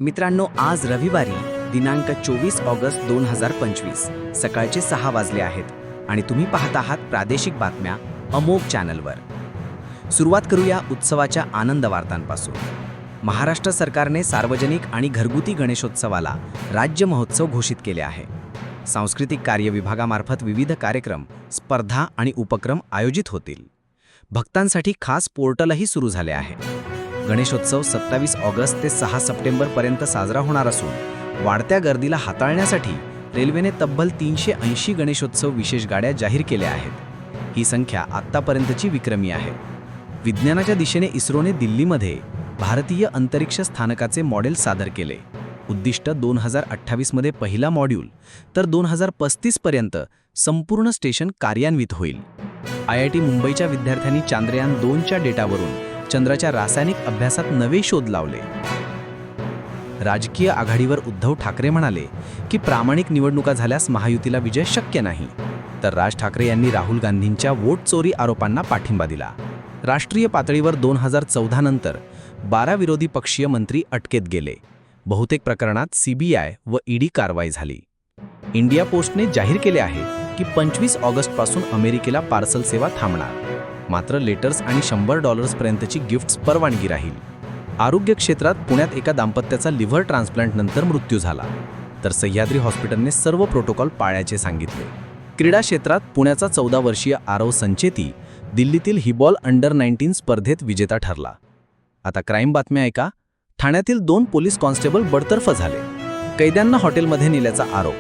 मित्रांनो, आज रविवारी दिनांक 24 ऑगस्ट 2025 सकाळचे 6 वाजले आहेत आणि तुम्ही पाहत आहात प्रादेशिक बातम्या अमोघ चॅनलवर. सुरुवात करूया उत्सवाच्या आनंद वार्तांपासून. महाराष्ट्र सरकारने सार्वजनिक आणि घरगुती गणेशोत्सवाला राज्य महोत्सव घोषित केले आहे. सांस्कृतिक कार्य विभागामार्फत विविध कार्यक्रम, स्पर्धा आणि उपक्रम आयोजित होतील. भक्तांसाठी खास पोर्टलही सुरू झाले आहे. गणेशोत्सव 27 ऑगस्ट ते 6 सप्टेंबरपर्यंत साजरा होणार असून वाढत्या गर्दीला हाताळण्यासाठी रेल्वेने तब्बल 380 गणेशोत्सव विशेष गाड्या जाहीर केल्या आहेत. ही संख्या आत्तापर्यंतची विक्रमी आहे. विज्ञानाच्या दिशेने इस्रोने दिल्लीमध्ये भारतीय अंतरिक्ष स्थानकाचे मॉडेल सादर केले. उद्दिष्ट 2028 मध्ये पहिला मॉड्यूल तर 2035 पर्यंत संपूर्ण स्टेशन कार्यान्वित होईल. IIT मुंबईच्या विद्यार्थ्यांनी चांद्रयान 2च्या डेटावरून चंद्राच्या रासायनिक अभ्यासात नवे शोध लावले. राजकीय आघाडीवर उद्धव ठाकरे म्हणाले की प्रामाणिक निवडणुका झाल्यास महायुतीला विजय शक्य नाही. तर राज ठाकरे यांनी राहुल गांधींच्या वोट चोरी आरोपांना पाठिंबा दिला. राष्ट्रीय पातळीवर 2014 नंतर 12 विरोधी पक्षीय मंत्री अटकेत गेले. बहुतेक प्रकरणात CBI व ED कारवाई झाली. इंडिया पोस्टने जाहीर केले आहे की 25 ऑगस्टपासून अमेरिकेला पार्सल सेवा थांबणार. मात्र लेटर्स आणि $100 पर्यंतची गिफ्ट्स परवानगी राहील. आरोग्य क्षेत्रात पुण्यात एका दाम्पत्याचा लिव्हर ट्रान्सप्लांटनंतर मृत्यू झाला. तर सह्याद्री हॉस्पिटलने सर्व प्रोटोकॉल पाळण्याचे सांगितले. क्रीडा क्षेत्रात पुण्याचा 14 वर्षीय आरव संचेती दिल्लीतील हिबॉल अंडर-19 स्पर्धेत विजेता ठरला. आता क्राईम बातम्या ऐका. ठाण्यातील 2 पोलीस कॉन्स्टेबल बडतर्फ झाले. कैद्यांना हॉटेलमध्ये नेल्याचा आरोप.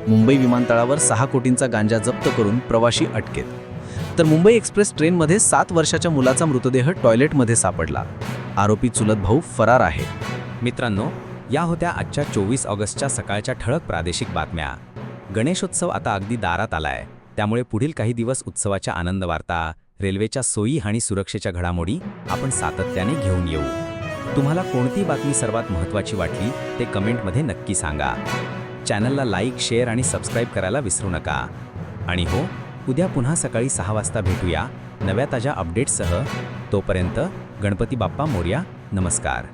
मुंबई विमानतळावर 6 कोटींचा गांजा जप्त करून प्रवाशी अटकेत. तर मुंबई एक्सप्रेस ट्रेनमध्ये 7 वर्षाच्या मुलाचा मृतदेह टॉयलेटमध्ये सापडला. आरोपी चुलत भाऊ फरार आहे. मित्रांनो, या होत्या आजच्या 24 ऑगस्टच्या सकाळच्या ठळक प्रादेशिक बातम्या. गणेशोत्सव आता अगदी दारात आलाय, त्यामुळे पुढील काही दिवस उत्सवाच्या आनंद वार्ता, रेल्वेच्या सोयी आणि सुरक्षेच्या घडामोडी आपण सातत्याने घेऊन येऊ. तुम्हाला कोणती बातमी सर्वात महत्त्वाची वाटली ते कमेंटमध्ये नक्की सांगा. चॅनलला लाईक, शेअर आणि सबस्क्राईब करायला विसरू नका. आणि हो, उद्या पुन्हा सकाळी 6 वाजता भेटूया नव्या ताज्या अपडेट्ससह. तोपर्यंत गणपती बाप्पा मोरया. नमस्कार.